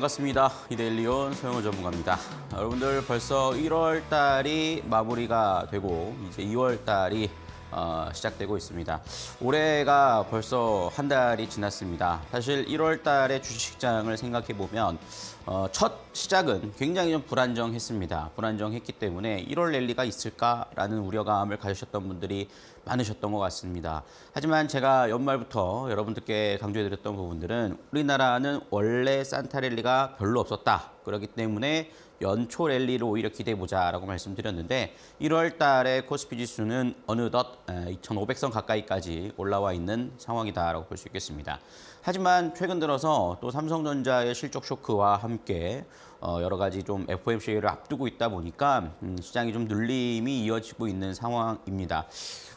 반갑습니다. 이데일리온 소영호 전문가입니다. 여러분들 벌써 1월 달이 마무리가 되고 이제 2월 달이 시작되고 있습니다. 올해가 벌써 한 달이 지났습니다. 사실 1월 달에 주식시장을 생각해 보면 첫 시작은 굉장히 좀 불안정했습니다. 불안정했기 때문에 1월 랠리가 있을까라는 우려감을 가지셨던 분들이 많으셨던 것 같습니다. 하지만 제가 연말부터 여러분들께 강조해드렸던 부분들은 우리나라는 원래 산타 랠리가 별로 없었다. 그렇기 때문에 연초 랠리를 오히려 기대해보자라고 말씀드렸는데 1월 달에 코스피 지수는 어느덧 2,500선 가까이까지 올라와 있는 상황이다라고 볼 수 있겠습니다. 하지만 최근 들어서 또 삼성전자의 실적 쇼크와 함께 여러 가지 좀 FOMC를 앞두고 있다 보니까 시장이 좀 눌림이 이어지고 있는 상황입니다.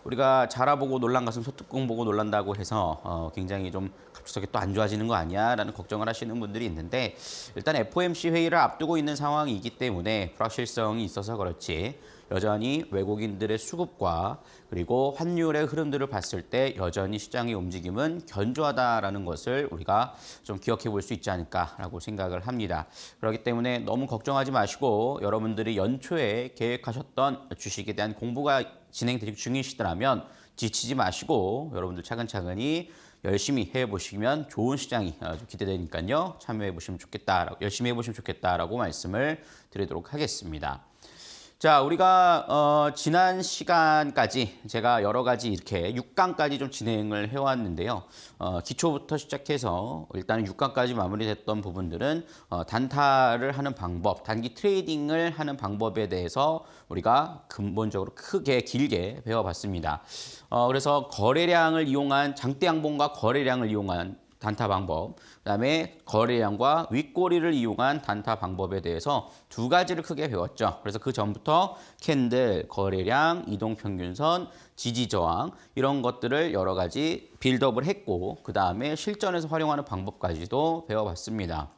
우리가 자라보고 놀란 것은 소뚜껑 보고 놀란다고 해서 굉장히 좀 갑자기 또 안 좋아지는 거 아니야? 라는 걱정을 하시는 분들이 있는데 일단 FOMC 회의를 앞두고 있는 상황이기 때문에 불확실성이 있어서 그렇지 여전히 외국인들의 수급과 그리고 환율의 흐름들을 봤을 때 여전히 시장의 움직임은 견조하다라는 것을 우리가 좀 기억해 볼 수 있지 않을까라고 생각을 합니다. 그렇기 때문에 너무 걱정하지 마시고 여러분들이 연초에 계획하셨던 주식에 대한 공부가 진행되기 중이시더라면 지치지 마시고 여러분들 차근차근히 열심히 해보시면 좋은 시장이 좀 기대되니까요. 참여해보시면 좋겠다, 열심히 해보시면 좋겠다라고 말씀을 드리도록 하겠습니다. 자, 우리가 지난 시간까지 제가 여러 가지 이렇게 6강까지 좀 진행을 해왔는데요. 기초부터 시작해서 일단 6강까지 마무리됐던 부분들은 단타를 하는 방법, 단기 트레이딩을 하는 방법에 대해서 우리가 근본적으로 크게 길게 배워봤습니다. 그래서 거래량을 이용한 장대 양봉과 거래량을 이용한 단타 방법, 그다음에 거래량과 윗꼬리를 이용한 단타 방법에 대해서 두 가지를 크게 배웠죠. 그래서 그 전부터 캔들, 거래량, 이동평균선, 지지저항 이런 것들을 여러 가지 빌드업을 했고 그다음에 실전에서 활용하는 방법까지도 배워봤습니다.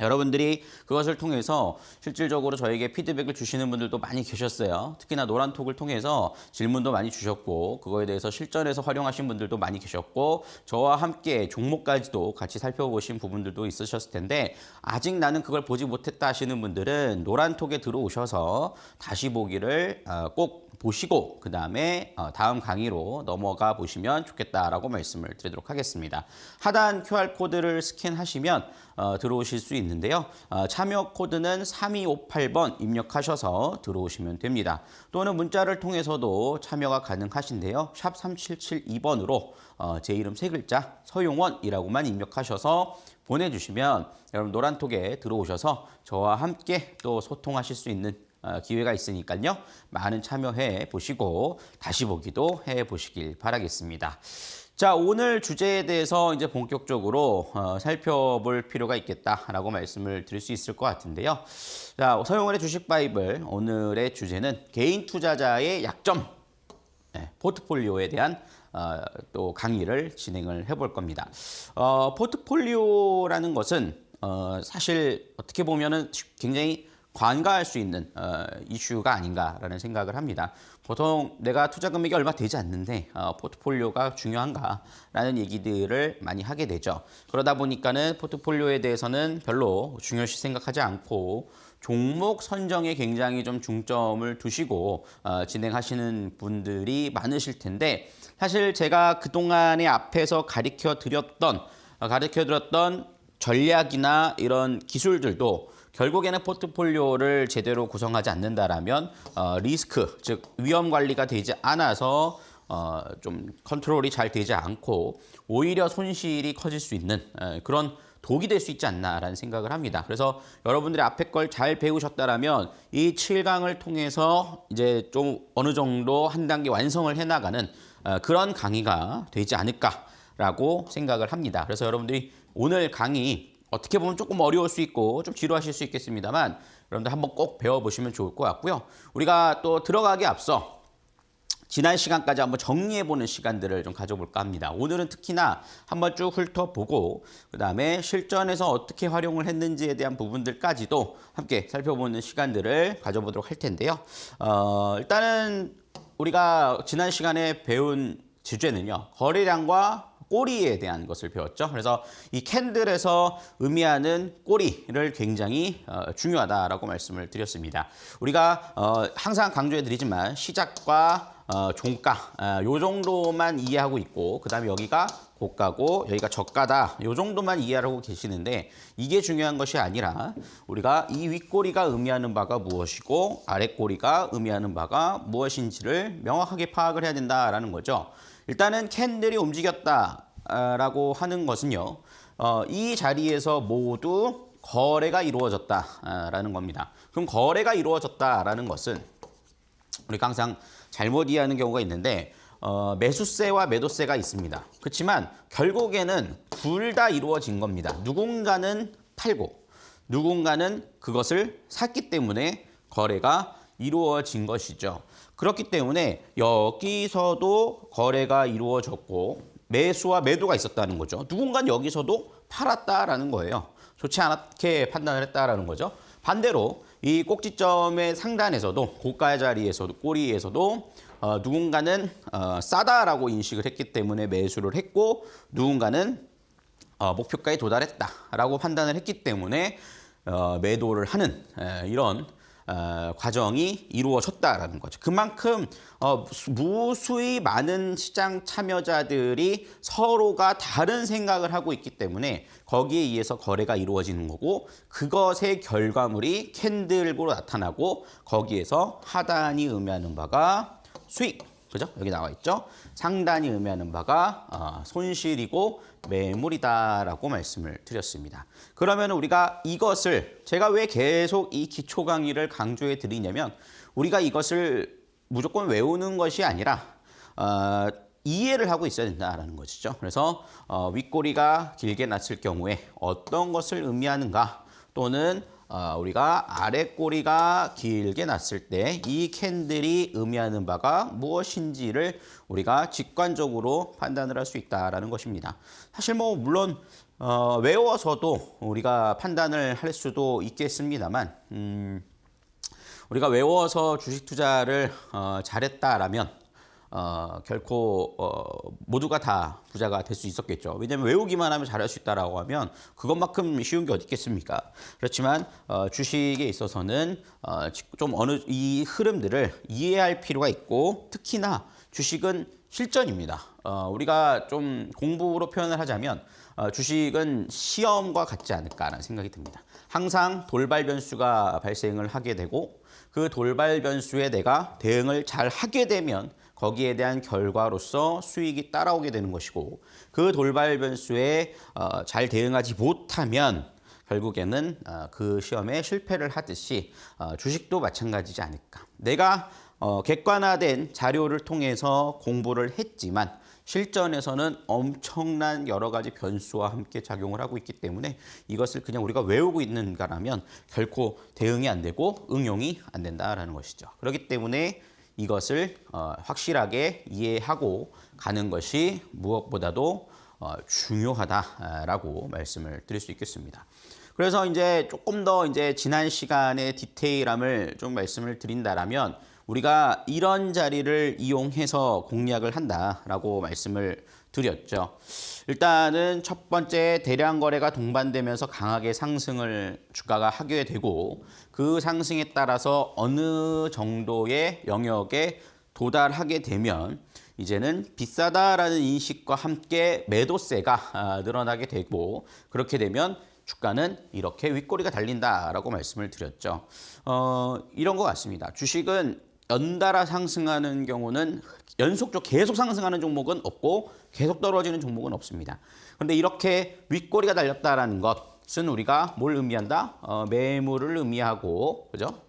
여러분들이 그것을 통해서 실질적으로 저에게 피드백을 주시는 분들도 많이 계셨어요. 특히나 노란톡을 통해서 질문도 많이 주셨고 그거에 대해서 실전에서 활용하신 분들도 많이 계셨고 저와 함께 종목까지도 같이 살펴보신 부분들도 있으셨을 텐데 아직 나는 그걸 보지 못했다 하시는 분들은 노란톡에 들어오셔서 다시 보기를 꼭 보시고 그다음에 다음 강의로 넘어가 보시면 좋겠다라고 말씀을 드리도록 하겠습니다. 하단 QR코드를 스캔하시면 들어오실 수 있는데요. 참여 코드는 3258번 입력하셔서 들어오시면 됩니다. 또는 문자를 통해서도 참여가 가능하신데요. 샵 3772번으로 제 이름 세 글자 서용원이라고만 입력하셔서 보내주시면 여러분 노란톡에 들어오셔서 저와 함께 또 소통하실 수 있는 기회가 있으니까요. 많은 참여해 보시고 다시 보기도 해 보시길 바라겠습니다. 자, 오늘 주제에 대해서 이제 본격적으로 살펴볼 필요가 있겠다라고 말씀을 드릴 수 있을 것 같은데요. 자, 서영원의 주식 바이블 오늘의 주제는 개인 투자자의 약점, 포트폴리오에 대한 또 강의를 진행을 해볼 겁니다. 포트폴리오라는 것은 사실 어떻게 보면은 굉장히 관가할 수 있는 이슈가 아닌가라는 생각을 합니다. 보통 내가 투자 금액이 얼마 되지 않는데 포트폴리오가 중요한가라는 얘기들을 많이 하게 되죠. 그러다 보니까는 포트폴리오에 대해서는 별로 중요시 생각하지 않고 종목 선정에 굉장히 좀 중점을 두시고 진행하시는 분들이 많으실 텐데 사실 제가 그동안에 앞에서 가르쳐 드렸던 전략이나 이런 기술들도 결국에는 포트폴리오를 제대로 구성하지 않는다라면 리스크, 즉 위험 관리가 되지 않아서 좀 컨트롤이 잘 되지 않고 오히려 손실이 커질 수 있는 그런 독이 될 수 있지 않나라는 생각을 합니다. 그래서 여러분들이 앞에 걸 잘 배우셨다라면 이 7강을 통해서 이제 좀 어느 정도 한 단계 완성을 해나가는 그런 강의가 되지 않을까라고 생각을 합니다. 그래서 여러분들이 오늘 강의 어떻게 보면 조금 어려울 수 있고 좀 지루하실 수 있겠습니다만 여러분들 한번 꼭 배워보시면 좋을 것 같고요. 우리가 또 들어가기 앞서 지난 시간까지 한번 정리해보는 시간들을 좀 가져볼까 합니다. 오늘은 특히나 한번 쭉 훑어보고 그다음에 실전에서 어떻게 활용을 했는지에 대한 부분들까지도 함께 살펴보는 시간들을 가져보도록 할 텐데요. 일단은 우리가 지난 시간에 배운 주제는요. 거래량과 꼬리에 대한 것을 배웠죠. 그래서 이 캔들에서 의미하는 꼬리를 굉장히 중요하다라고 말씀을 드렸습니다. 우리가 항상 강조해드리지만 시작과 종가 요 정도만 이해하고 있고 그다음에 여기가 고가고 여기가 저가다 요 정도만 이해하고 계시는데 이게 중요한 것이 아니라 우리가 이 윗꼬리가 의미하는 바가 무엇이고 아랫꼬리가 의미하는 바가 무엇인지를 명확하게 파악을 해야 된다라는 거죠. 일단은 캔들이 움직였다라고 하는 것은요. 이 자리에서 모두 거래가 이루어졌다라는 겁니다. 그럼 거래가 이루어졌다라는 것은 우리가 항상 잘못 이해하는 경우가 있는데 매수세와 매도세가 있습니다. 그렇지만 결국에는 둘 다 이루어진 겁니다. 누군가는 팔고 누군가는 그것을 샀기 때문에 거래가 이루어진 것이죠. 그렇기 때문에 여기서도 거래가 이루어졌고 매수와 매도가 있었다는 거죠. 누군가는 여기서도 팔았다라는 거예요. 좋지 않게 판단을 했다라는 거죠. 반대로 이 꼭지점의 상단에서도 고가 자리에서도 꼬리에서도 누군가는 싸다라고 인식을 했기 때문에 매수를 했고 누군가는 목표가에 도달했다라고 판단을 했기 때문에 매도를 하는 이런 과정이 이루어졌다라는 거죠. 그만큼 무수히 많은 시장 참여자들이 서로가 다른 생각을 하고 있기 때문에 거기에 의해서 거래가 이루어지는 거고 그것의 결과물이 캔들로 나타나고 거기에서 하단이 의미하는 바가 수익, 그죠? 여기 나와 있죠? 상단이 의미하는 바가 손실이고 매물이다라고 말씀을 드렸습니다. 그러면 우리가 이것을 제가 왜 계속 이 기초 강의를 강조해 드리냐면 우리가 이것을 무조건 외우는 것이 아니라 이해를 하고 있어야 된다는 것이죠. 그래서 윗꼬리가 길게 났을 경우에 어떤 것을 의미하는가 또는 우리가 아랫꼬리가 길게 났을 때 이 캔들이 의미하는 바가 무엇인지를 우리가 직관적으로 판단을 할 수 있다는 것입니다. 사실 뭐 물론 외워서도 우리가 판단을 할 수도 있겠습니다만 우리가 외워서 주식 투자를 잘했다라면 결코 모두가 다 부자가 될 수 있었겠죠. 왜냐하면 외우기만 하면 잘할 수 있다라고 하면 그것만큼 쉬운 게 어디 있겠습니까? 그렇지만 주식에 있어서는 좀 이 흐름들을 이해할 필요가 있고 특히나 주식은 실전입니다. 우리가 좀 공부로 표현을 하자면 주식은 시험과 같지 않을까라는 생각이 듭니다. 항상 돌발 변수가 발생을 하게 되고 그 돌발 변수에 내가 대응을 잘 하게 되면 거기에 대한 결과로서 수익이 따라오게 되는 것이고 그 돌발 변수에 잘 대응하지 못하면 결국에는 그 시험에 실패를 하듯이 주식도 마찬가지지 않을까. 내가 객관화된 자료를 통해서 공부를 했지만 실전에서는 엄청난 여러 가지 변수와 함께 작용을 하고 있기 때문에 이것을 그냥 우리가 외우고 있는가라면 결코 대응이 안 되고 응용이 안 된다라는 것이죠. 그렇기 때문에 이것을 확실하게 이해하고 가는 것이 무엇보다도 중요하다라고 말씀을 드릴 수 있겠습니다. 그래서 이제 조금 더 이제 지난 시간의 디테일함을 좀 말씀을 드린다라면 우리가 이런 자리를 이용해서 공략을 한다라고 말씀을 드렸죠. 일단은 첫 번째 대량 거래가 동반되면서 강하게 상승을 주가가 하게 되고 그 상승에 따라서 어느 정도의 영역에 도달하게 되면 이제는 비싸다라는 인식과 함께 매도세가 늘어나게 되고 그렇게 되면 주가는 이렇게 윗꼬리가 달린다라고 말씀을 드렸죠. 이런 것 같습니다. 주식은 연달아 상승하는 경우는 연속적으로 계속 상승하는 종목은 없고 계속 떨어지는 종목은 없습니다. 그런데 이렇게 윗꼬리가 달렸다라는 것은 우리가 뭘 의미한다? 매물을 의미하고, 그죠?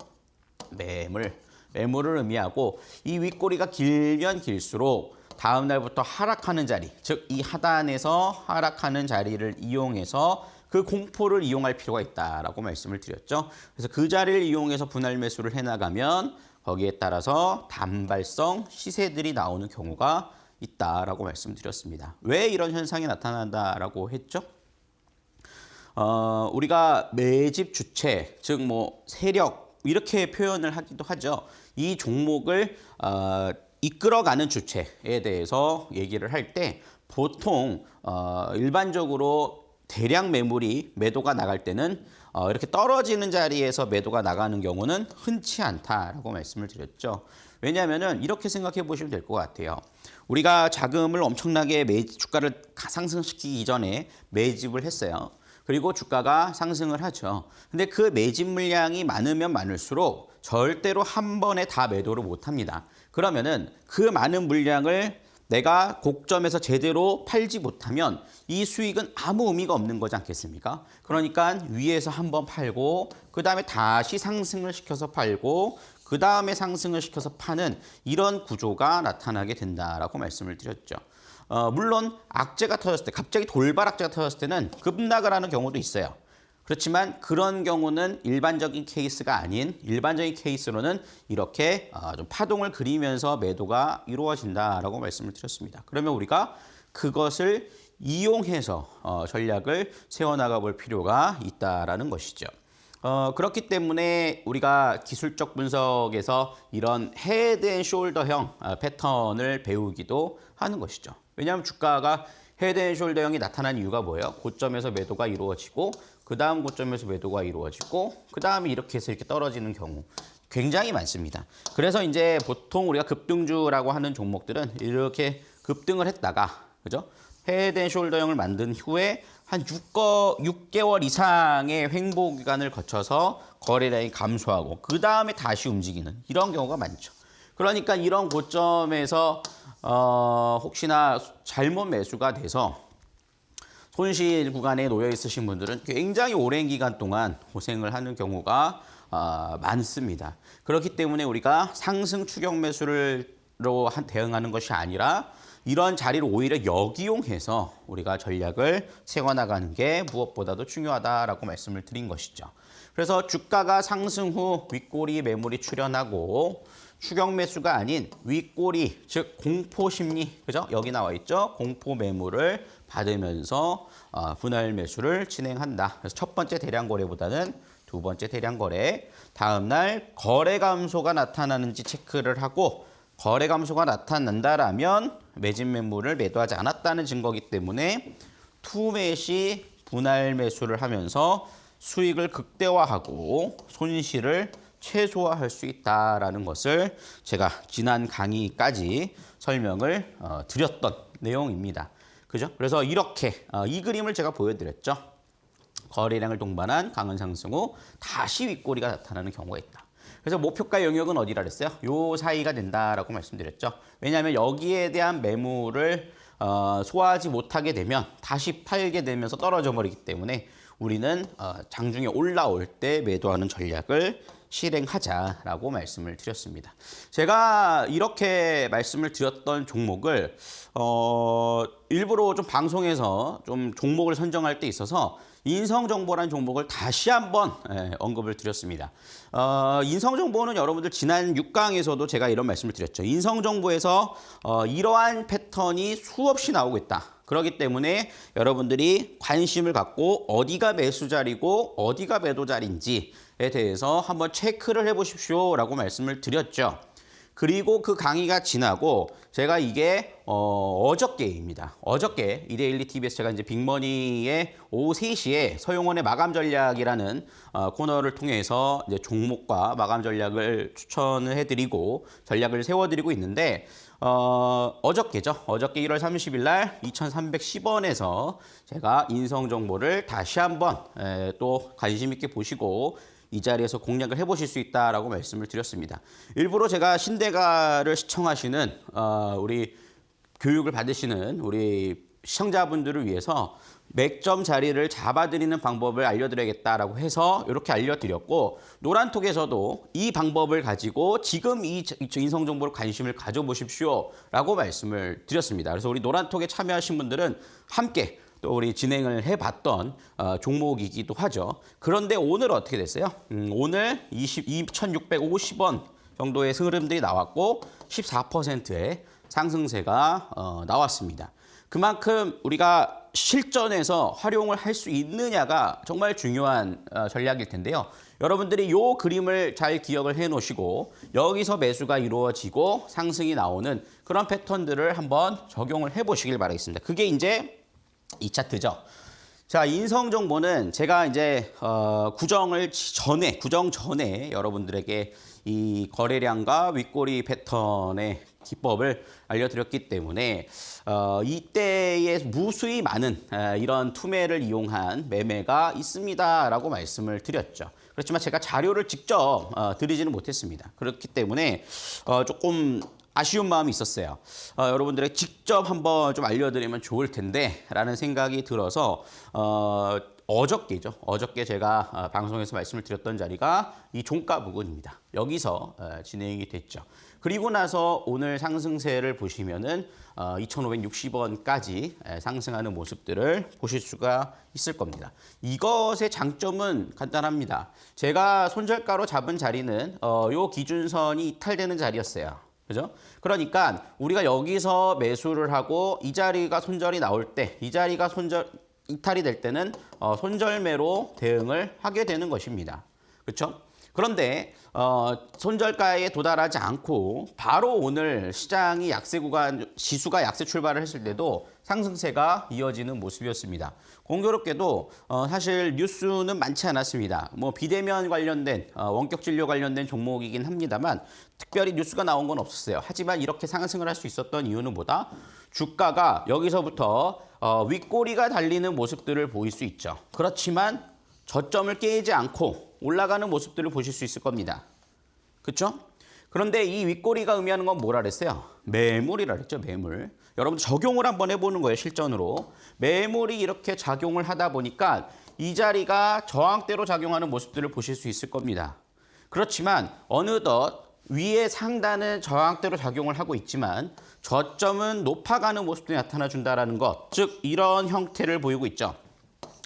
매물을 의미하고 이 윗꼬리가 길면 길수록 다음 날부터 하락하는 자리, 즉 이 하단에서 하락하는 자리를 이용해서 그 공포를 이용할 필요가 있다라고 말씀을 드렸죠. 그래서 그 자리를 이용해서 분할 매수를 해나가면 거기에 따라서 단발성 시세들이 나오는 경우가 있다라고 말씀드렸습니다. 왜 이런 현상이 나타난다라고 했죠? 우리가 매집 주체, 즉 뭐 세력 이렇게 표현을 하기도 하죠. 이 종목을 이끌어가는 주체에 대해서 얘기를 할 때 보통 일반적으로 대량 매물이 매도가 나갈 때는 이렇게 떨어지는 자리에서 매도가 나가는 경우는 흔치 않다라고 말씀을 드렸죠. 왜냐하면은 이렇게 생각해 보시면 될 것 같아요. 우리가 자금을 엄청나게 주가를 상승시키기 전에 매집을 했어요. 그리고 주가가 상승을 하죠. 근데 그 매집 물량이 많으면 많을수록 절대로 한 번에 다 매도를 못 합니다. 그러면은 그 많은 물량을 내가 고점에서 제대로 팔지 못하면 이 수익은 아무 의미가 없는 거지 않겠습니까? 그러니까 위에서 한번 팔고 그다음에 다시 상승을 시켜서 팔고 그다음에 상승을 시켜서 파는 이런 구조가 나타나게 된다라고 말씀을 드렸죠. 물론 악재가 터졌을 때 갑자기 돌발 악재가 터졌을 때는 급락을 하는 경우도 있어요. 그렇지만 그런 경우는 일반적인 케이스가 아닌 일반적인 케이스로는 이렇게 좀 파동을 그리면서 매도가 이루어진다라고 말씀을 드렸습니다. 그러면 우리가 그것을 이용해서 전략을 세워나가 볼 필요가 있다라는 것이죠. 그렇기 때문에 우리가 기술적 분석에서 이런 헤드 앤 숄더형 패턴을 배우기도 하는 것이죠. 왜냐하면 주가가 헤드 앤 숄더형이 나타난 이유가 뭐예요? 고점에서 매도가 이루어지고 그 다음 고점에서 매도가 이루어지고 그 다음에 이렇게 해서 이렇게 떨어지는 경우 굉장히 많습니다. 그래서 이제 보통 우리가 급등주라고 하는 종목들은 이렇게 급등을 했다가 그죠? 헤드 앤 숄더형을 만든 후에 한 6개월 이상의 횡보 기간을 거쳐서 거래량이 감소하고 그 다음에 다시 움직이는 이런 경우가 많죠. 그러니까 이런 고점에서 혹시나 잘못 매수가 돼서 손실 구간에 놓여 있으신 분들은 굉장히 오랜 기간 동안 고생을 하는 경우가 많습니다. 그렇기 때문에 우리가 상승 추격 매수로 대응하는 것이 아니라 이런 자리를 오히려 역이용해서 우리가 전략을 세워나가는 게 무엇보다도 중요하다라고 말씀을 드린 것이죠. 그래서 주가가 상승 후 윗꼬리 매물이 출현하고 추격 매수가 아닌 윗꼬리, 즉 공포 심리, 그죠? 여기 나와 있죠? 공포 매물을 받으면서 분할 매수를 진행한다. 그래서 첫 번째 대량 거래보다는 두 번째 대량 거래, 다음 날 거래 감소가 나타나는지 체크를 하고 거래 감소가 나타난다라면 매집 매물을 매도하지 않았다는 증거이기 때문에 투매시 분할 매수를 하면서 수익을 극대화하고 손실을 최소화할 수 있다라는 것을 제가 지난 강의까지 설명을 드렸던 내용입니다. 그죠? 그래서 이렇게 이 그림을 제가 보여드렸죠. 거래량을 동반한 강한 상승 후 다시 윗꼬리가 나타나는 경우가 있다. 그래서 목표가 영역은 어디라 그랬어요? 요 사이가 된다라고 말씀드렸죠. 왜냐하면 여기에 대한 매물을 소화하지 못하게 되면 다시 팔게 되면서 떨어져 버리기 때문에 우리는 장중에 올라올 때 매도하는 전략을 실행하자라고 말씀을 드렸습니다. 제가 이렇게 말씀을 드렸던 종목을 일부러 좀 방송에서 좀 종목을 선정할 때 있어서 인성정보라는 종목을 다시 한번 언급을 드렸습니다. 인성정보는 여러분들 지난 6강에서도 제가 이런 말씀을 드렸죠. 인성정보에서 이러한 패턴이 수없이 나오고 있다. 그렇기 때문에 여러분들이 관심을 갖고 어디가 매수 자리고 어디가 매도 자리인지에 대해서 한번 체크를 해보십시오 라고 말씀을 드렸죠. 그리고 그 강의가 지나고 제가 이게 어저께입니다. 어저께 이데일리 TV에서 제가 이제 빅머니의 오후 3시에 서용원의 마감 전략이라는 코너를 통해서 이제 종목과 마감 전략을 추천을 해드리고 전략을 세워드리고 있는데 어저께죠. 어저께 1월 30일 날 2,310원에서 제가 인성 정보를 다시 한번 또 관심 있게 보시고 이 자리에서 공략을 해보실 수 있다라고 말씀을 드렸습니다. 일부러 제가 신대가를 시청하시는 우리 교육을 받으시는 우리 시청자분들을 위해서 맥점 자리를 잡아드리는 방법을 알려드려야겠다라고 해서 이렇게 알려드렸고 노란톡에서도 이 방법을 가지고 지금 이 인성정보를 관심을 가져보십시오 라고 말씀을 드렸습니다. 그래서 우리 노란톡에 참여하신 분들은 함께 또 우리 진행을 해봤던 종목이기도 하죠. 그런데 오늘 어떻게 됐어요? 오늘 2,650원 정도의 흐름들이 나왔고 14%의 상승세가 나왔습니다. 그만큼 우리가 실전에서 활용을 할 수 있느냐가 정말 중요한 전략일 텐데요. 여러분들이 이 그림을 잘 기억을 해 놓으시고 여기서 매수가 이루어지고 상승이 나오는 그런 패턴들을 한번 적용을 해 보시길 바라겠습니다. 그게 이제 이 차트죠. 자, 인성 정보는 제가 이제 구정 전에 여러분들에게 이 거래량과 윗꼬리 패턴의 기법을 알려드렸기 때문에 이때에 무수히 많은 이런 투매를 이용한 매매가 있습니다라고 말씀을 드렸죠. 그렇지만 제가 자료를 직접 드리지는 못했습니다. 그렇기 때문에 조금 아쉬운 마음이 있었어요. 여러분들에게 직접 한번 좀 알려드리면 좋을 텐데 라는 생각이 들어서 어저께죠. 어저께 제가 방송에서 말씀을 드렸던 자리가 이 종가 부근입니다. 여기서 진행이 됐죠. 그리고 나서 오늘 상승세를 보시면은 2,560원까지 상승하는 모습들을 보실 수가 있을 겁니다. 이것의 장점은 간단합니다. 제가 손절가로 잡은 자리는 요 기준선이 이탈되는 자리였어요. 그죠? 그러니까 우리가 여기서 매수를 하고 이 자리가 손절이 나올 때, 이 자리가 이탈이 될 때는 손절매로 대응을 하게 되는 것입니다. 그렇죠? 그런데 손절가에 도달하지 않고 바로 오늘 시장이 약세 구간, 지수가 약세 출발을 했을 때도 상승세가 이어지는 모습이었습니다. 공교롭게도 사실 뉴스는 많지 않았습니다. 뭐 비대면 관련된 원격 진료 관련된 종목이긴 합니다만 특별히 뉴스가 나온 건 없었어요. 하지만 이렇게 상승을 할 수 있었던 이유는 뭐다? 주가가 여기서부터 윗꼬리가 달리는 모습들을 보일 수 있죠. 그렇지만 저점을 깨지 않고 올라가는 모습들을 보실 수 있을 겁니다. 그렇죠? 그런데 이 윗꼬리가 의미하는 건 뭐라 그랬어요? 매물이라 그랬죠, 매물. 여러분 적용을 한번 해보는 거예요, 실전으로. 매물이 이렇게 작용을 하다 보니까 이 자리가 저항대로 작용하는 모습들을 보실 수 있을 겁니다. 그렇지만 어느덧 위에 상단은 저항대로 작용을 하고 있지만 저점은 높아가는 모습들이 나타나준다는 것. 즉 이런 형태를 보이고 있죠.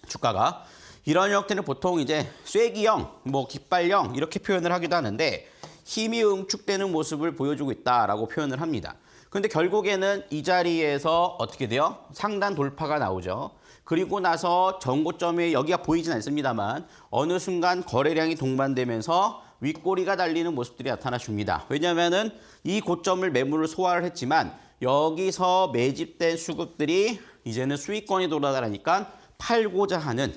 주가가. 이런 형태는 보통 이제 쐐기형, 뭐 깃발형 이렇게 표현을 하기도 하는데 힘이 응축되는 모습을 보여주고 있다라고 표현을 합니다. 근데 결국에는 이 자리에서 어떻게 돼요? 상단 돌파가 나오죠. 그리고 나서 전고점이 여기가 보이진 않습니다만 어느 순간 거래량이 동반되면서 윗꼬리가 달리는 모습들이 나타나 줍니다. 왜냐하면은 이 고점을 매물을 소화를 했지만 여기서 매집된 수급들이 이제는 수익권이 돌아다니까 팔고자 하는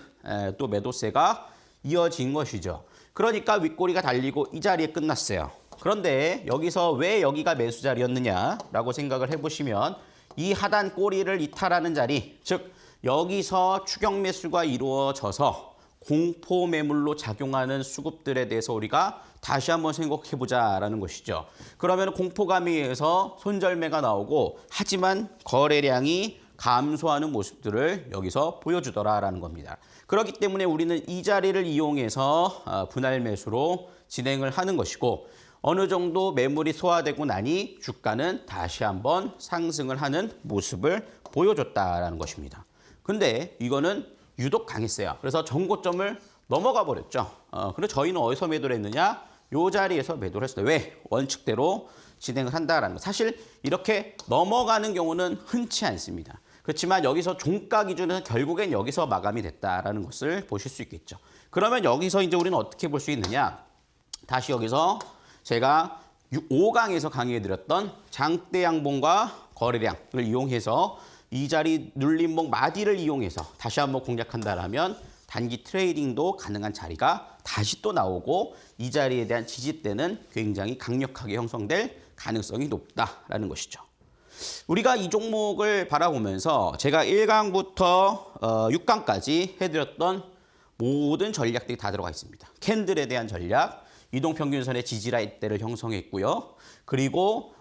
또 매도세가 이어진 것이죠. 그러니까 윗꼬리가 달리고 이 자리에 끝났어요. 그런데 여기서 왜 여기가 매수 자리였느냐라고 생각을 해보시면 이 하단 꼬리를 이탈하는 자리, 즉 여기서 추격 매수가 이루어져서 공포 매물로 작용하는 수급들에 대해서 우리가 다시 한번 생각해보자라는 것이죠. 그러면 공포감에 의해서 손절매가 나오고 하지만 거래량이 감소하는 모습들을 여기서 보여주더라라는 겁니다. 그렇기 때문에 우리는 이 자리를 이용해서 분할 매수로 진행을 하는 것이고 어느 정도 매물이 소화되고 나니 주가는 다시 한번 상승을 하는 모습을 보여줬다라는 것입니다. 근데 이거는 유독 강했어요. 그래서 전고점을 넘어가 버렸죠. 그래서 저희는 어디서 매도를 했느냐? 이 자리에서 매도를 했어요. 왜? 원칙대로 진행을 한다라는 거. 사실 이렇게 넘어가는 경우는 흔치 않습니다. 그렇지만 여기서 종가 기준은 결국엔 여기서 마감이 됐다라는 것을 보실 수 있겠죠. 그러면 여기서 이제 우리는 어떻게 볼 수 있느냐? 다시 여기서 제가 5강에서 강의해드렸던 장대 양봉과 거래량을 이용해서 이 자리 눌림목 마디를 이용해서 다시 한번 공략한다라면 단기 트레이딩도 가능한 자리가 다시 또 나오고 이 자리에 대한 지지대는 굉장히 강력하게 형성될 가능성이 높다라는 것이죠. 우리가 이 종목을 바라보면서 제가 1강부터 6강까지 해드렸던 모든 전략들이 다 들어가 있습니다. 캔들에 대한 전략, 이동평균선의 지지라인대를 형성했고요. 그리고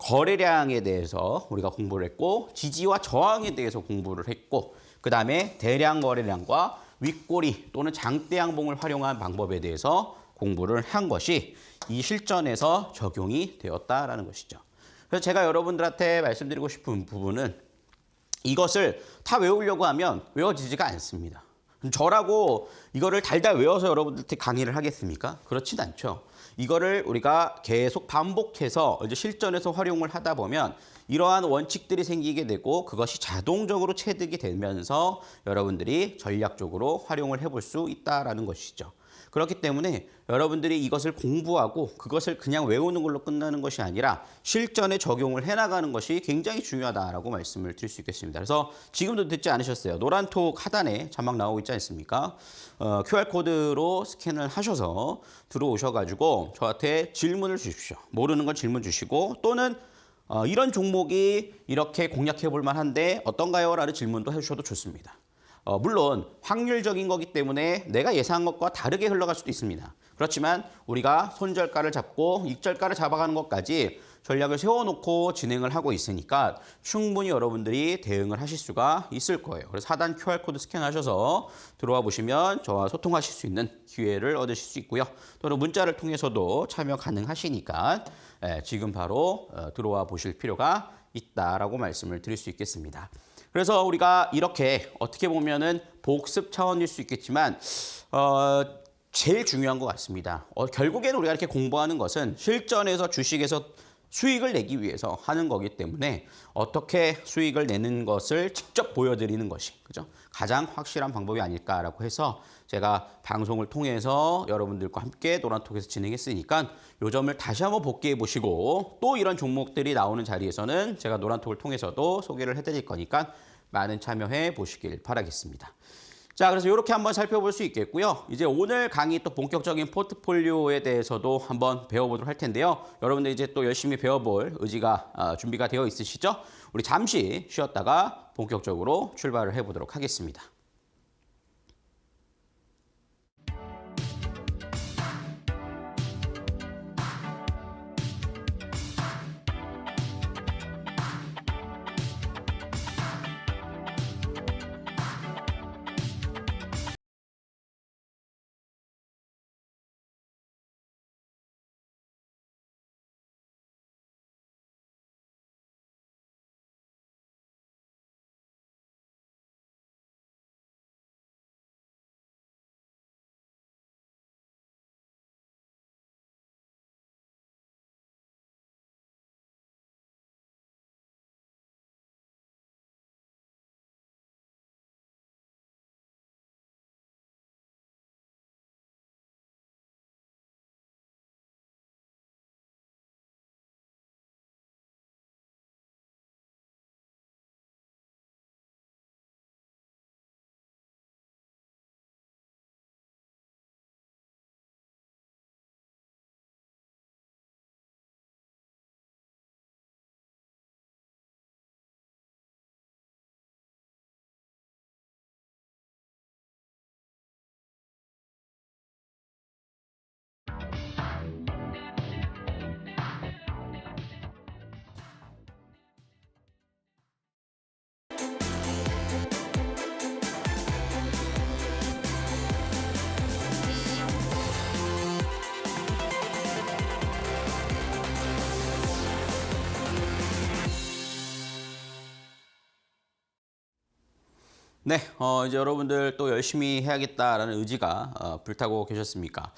거래량에 대해서 우리가 공부를 했고 지지와 저항에 대해서 공부를 했고 그 다음에 대량 거래량과 윗꼬리 또는 장대 양봉을 활용한 방법에 대해서 공부를 한 것이 이 실전에서 적용이 되었다라는 것이죠. 그래서 제가 여러분들한테 말씀드리고 싶은 부분은 이것을 다 외우려고 하면 외워지지가 않습니다. 저라고 이거를 달달 외워서 여러분들한테 강의를 하겠습니까? 그렇진 않죠. 이거를 우리가 계속 반복해서 이제 실전에서 활용을 하다 보면 이러한 원칙들이 생기게 되고 그것이 자동적으로 체득이 되면서 여러분들이 전략적으로 활용을 해볼 수 있다라는 것이죠. 그렇기 때문에 여러분들이 이것을 공부하고 그것을 그냥 외우는 걸로 끝나는 것이 아니라 실전에 적용을 해나가는 것이 굉장히 중요하다라고 말씀을 드릴 수 있겠습니다. 그래서 지금도 듣지 않으셨어요. 노란톡 하단에 자막 나오고 있지 않습니까? QR코드로 스캔을 하셔서 들어오셔가지고 저한테 질문을 주십시오. 모르는 건 질문 주시고 또는 이런 종목이 이렇게 공략해 볼 만한데 어떤가요? 라는 질문도 해주셔도 좋습니다. 물론 확률적인 거기 때문에 내가 예상한 것과 다르게 흘러갈 수도 있습니다. 그렇지만 우리가 손절가를 잡고 익절가를 잡아가는 것까지 전략을 세워놓고 진행을 하고 있으니까 충분히 여러분들이 대응을 하실 수가 있을 거예요. 그래서 하단 QR코드 스캔하셔서 들어와 보시면 저와 소통하실 수 있는 기회를 얻으실 수 있고요. 또는 문자를 통해서도 참여 가능하시니까 지금 바로 들어와 보실 필요가 있다라고 말씀을 드릴 수 있겠습니다. 그래서 우리가 이렇게 어떻게 보면은 복습 차원일 수 있겠지만 제일 중요한 것 같습니다. 결국에는 우리가 이렇게 공부하는 것은 실전에서 주식에서 수익을 내기 위해서 하는 거기 때문에 어떻게 수익을 내는 것을 직접 보여드리는 것이 그죠? 가장 확실한 방법이 아닐까라고 해서 제가 방송을 통해서 여러분들과 함께 노란톡에서 진행했으니까 요 점을 다시 한번 복귀해 보시고 또 이런 종목들이 나오는 자리에서는 제가 노란톡을 통해서도 소개를 해드릴 거니까 많은 참여해 보시길 바라겠습니다. 자, 그래서 이렇게 한번 살펴볼 수 있겠고요. 이제 오늘 강의 또 본격적인 포트폴리오에 대해서도 한번 배워보도록 할 텐데요. 여러분들 이제 또 열심히 배워볼 의지가 준비가 되어 있으시죠? 우리 잠시 쉬었다가 본격적으로 출발을 해보도록 하겠습니다. 네, 이제 여러분들 또 열심히 해야겠다라는 의지가 불타고 계셨습니까?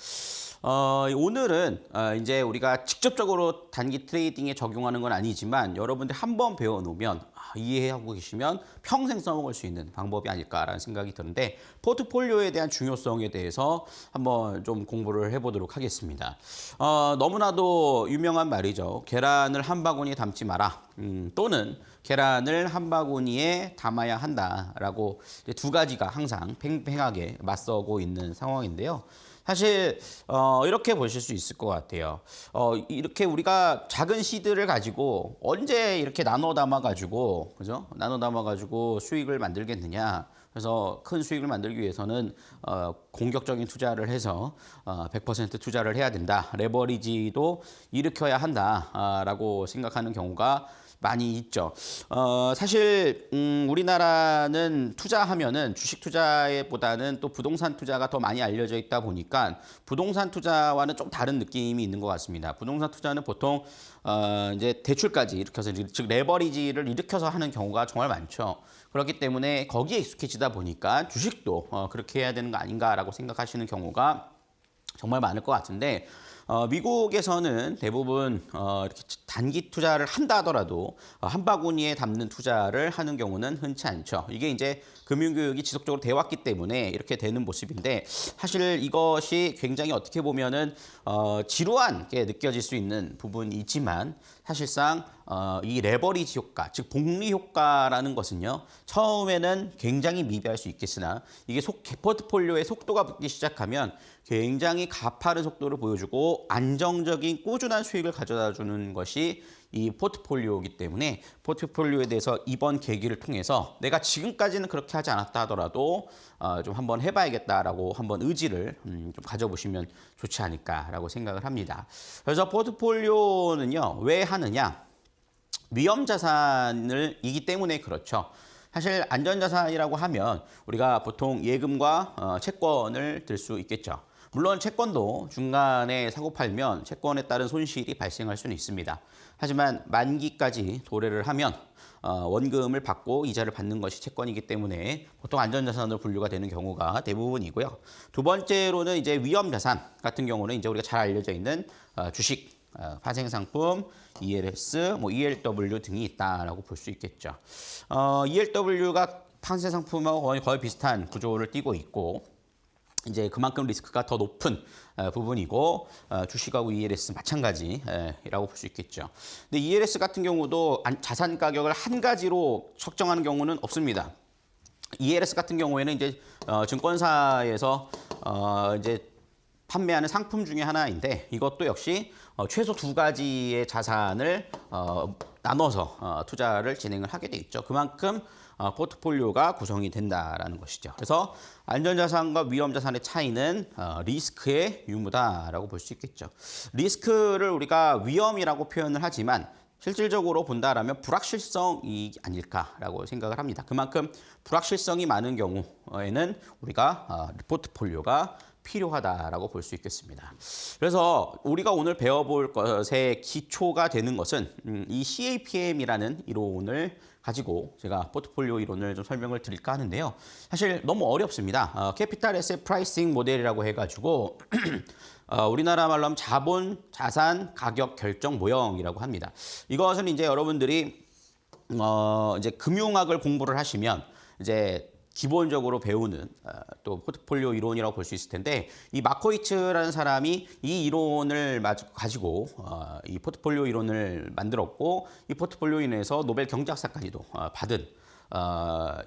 오늘은 이제 우리가 직접적으로 단기 트레이딩에 적용하는 건 아니지만 여러분들 한번 배워놓으면 이해하고 계시면 평생 써먹을 수 있는 방법이 아닐까라는 생각이 드는데 포트폴리오에 대한 중요성에 대해서 한번 좀 공부를 해보도록 하겠습니다. 너무나도 유명한 말이죠. 계란을 한 바구니에 담지 마라. 또는 계란을 한 바구니에 담아야 한다라고 두 가지가 항상 팽팽하게 맞서고 있는 상황인데요. 사실 이렇게 보실 수 있을 것 같아요. 이렇게 우리가 작은 시드를 가지고 언제 이렇게 나눠 담아가지고 그죠? 나눠 담아가지고 수익을 만들겠느냐? 그래서 큰 수익을 만들기 위해서는 공격적인 투자를 해서 100% 투자를 해야 된다. 레버리지도 일으켜야 한다라고 생각하는 경우가 많이 있죠. 사실 우리나라는 투자하면은 주식 투자보다는 또 부동산 투자가 더 많이 알려져 있다 보니까 부동산 투자와는 좀 다른 느낌이 있는 것 같습니다. 부동산 투자는 보통 이제 대출까지 일으켜서 즉 레버리지를 일으켜서 하는 경우가 정말 많죠. 그렇기 때문에 거기에 익숙해지다 보니까 주식도 그렇게 해야 되는 거 아닌가라고 생각하시는 경우가 정말 많을 것 같은데 미국에서는 대부분 이렇게 단기 투자를 한다 하더라도 한 바구니에 담는 투자를 하는 경우는 흔치 않죠. 이게 이제 금융교육이 지속적으로 돼 왔기 때문에 이렇게 되는 모습인데 사실 이것이 굉장히 어떻게 보면은 지루하게 느껴질 수 있는 부분이지만 사실상 이 레버리지 효과, 즉 복리 효과라는 것은요. 처음에는 굉장히 미비할 수 있겠으나 이게 포트폴리오의 속도가 붙기 시작하면 굉장히 가파른 속도를 보여주고 안정적인 꾸준한 수익을 가져다 주는 것이 이 포트폴리오이기 때문에 포트폴리오에 대해서 이번 계기를 통해서 내가 지금까지는 그렇게 하지 않았다 하더라도 좀 한번 해봐야겠다라고 한번 의지를 좀 가져보시면 좋지 않을까라고 생각을 합니다. 그래서 포트폴리오는요, 왜 하느냐? 위험 자산을 이기 때문에 그렇죠. 사실 안전자산이라고 하면 우리가 보통 예금과 채권을 들 수 있겠죠. 물론 채권도 중간에 사고 팔면 채권에 따른 손실이 발생할 수는 있습니다. 하지만 만기까지 도래를 하면 원금을 받고 이자를 받는 것이 채권이기 때문에 보통 안전자산으로 분류가 되는 경우가 대부분이고요. 두 번째로는 이제 위험자산 같은 경우는 이제 우리가 잘 알려져 있는 주식, 파생상품, ELS, ELW 등이 있다라고 볼 수 있겠죠. ELW가 파생상품하고 거의 비슷한 구조를 띠고 있고 이제 그만큼 리스크가 더 높은 부분이고 주식하고 ELS 마찬가지라고 볼 수 있겠죠. 근데 ELS 같은 경우도 자산 가격을 한 가지로 측정하는 경우는 없습니다. ELS 같은 경우에는 이제 증권사에서 이제 판매하는 상품 중에 하나인데 이것도 역시 최소 두 가지의 자산을 나눠서 투자를 진행을 하게 돼 있죠. 그만큼 포트폴리오가 구성이 된다라는 것이죠. 그래서 안전자산과 위험자산의 차이는 리스크의 유무다라고 볼 수 있겠죠. 리스크를 우리가 위험이라고 표현을 하지만 실질적으로 본다라면 불확실성이 아닐까라고 생각을 합니다. 그만큼 불확실성이 많은 경우에는 우리가 포트폴리오가 필요하다라고 볼 수 있겠습니다. 그래서 우리가 오늘 배워볼 것의 기초가 되는 것은 이 CAPM이라는 이론을 가지고 제가 포트폴리오 이론을 좀 설명을 드릴까 하는데요. 사실 너무 어렵습니다. 캐피탈 에셋 프라이싱 모델이라고 해가지고 우리나라 말로 하면 자본, 자산, 가격 결정 모형이라고 합니다. 이것은 이제 여러분들이 이제 금융학을 공부를 하시면 이제 기본적으로 배우는 또 포트폴리오 이론이라고 볼 수 있을 텐데 이 마코이츠라는 사람이 이 이론을 가지고 이 포트폴리오 이론을 만들었고 이 포트폴리오 인해서 노벨 경제학상까지도 받은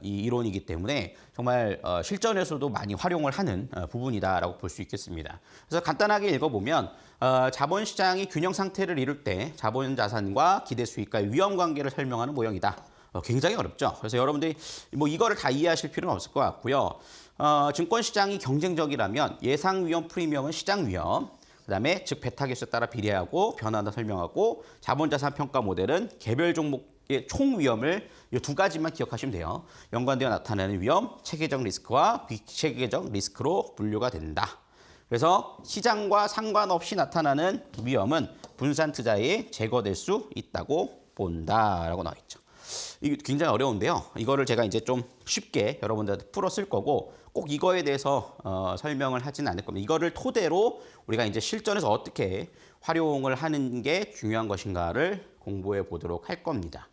이 이론이기 때문에 정말 실전에서도 많이 활용을 하는 부분이다라고 볼 수 있겠습니다. 그래서 간단하게 읽어보면 자본시장이 균형 상태를 이룰 때 자본 자산과 기대 수익과의 위험 관계를 설명하는 모형이다. 굉장히 어렵죠. 그래서 여러분들이 이거를 다 이해하실 필요는 없을 것 같고요. 증권시장이 경쟁적이라면 예상 위험 프리미엄은 시장 위험, 그다음에 즉 베타 개수에 따라 비례하고 변화한다 설명하고 자본자산 평가 모델은 개별 종목의 총 위험을 이 두 가지만 기억하시면 돼요. 연관되어 나타나는 위험, 체계적 리스크와 비체계적 리스크로 분류가 된다. 그래서 시장과 상관없이 나타나는 위험은 분산 투자에 제거될 수 있다고 본다라고 나와 있죠. 이게 굉장히 어려운데요. 이거를 제가 이제 좀 쉽게 여러분들한테 풀어 쓸 거고 꼭 이거에 대해서 설명을 하지는 않을 겁니다. 이거를 토대로 우리가 이제 실전에서 어떻게 활용을 하는 게 중요한 것인가를 공부해 보도록 할 겁니다.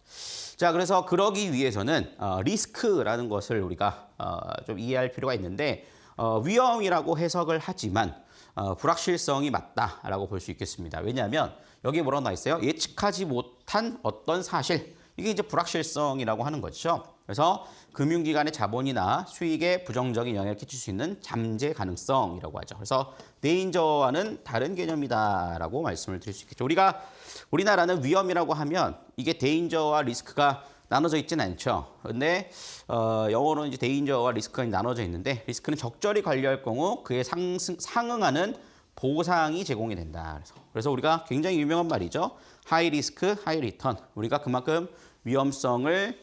자, 그래서 그러기 위해서는 리스크라는 것을 우리가 좀 이해할 필요가 있는데 위험이라고 해석을 하지만 불확실성이 맞다라고 볼 수 있겠습니다. 왜냐하면 여기 뭐라고 나와 있어요? 예측하지 못한 어떤 사실. 이게 이제 불확실성이라고 하는 거죠. 그래서 금융기관의 자본이나 수익에 부정적인 영향을 끼칠 수 있는 잠재 가능성이라고 하죠. 그래서 데인저와는 다른 개념이다라고 말씀을 드릴 수 있겠죠. 우리나라는 위험이라고 하면 이게 데인저와 리스크가 나눠져 있지는 않죠. 근데 영어로는 이제 데인저와 리스크가 나눠져 있는데 리스크는 적절히 관리할 경우 그에 상응하는 보상이 제공이 된다. 그래서 우리가 굉장히 유명한 말이죠. 하이 리스크, 하이 리턴. 우리가 그만큼 위험성을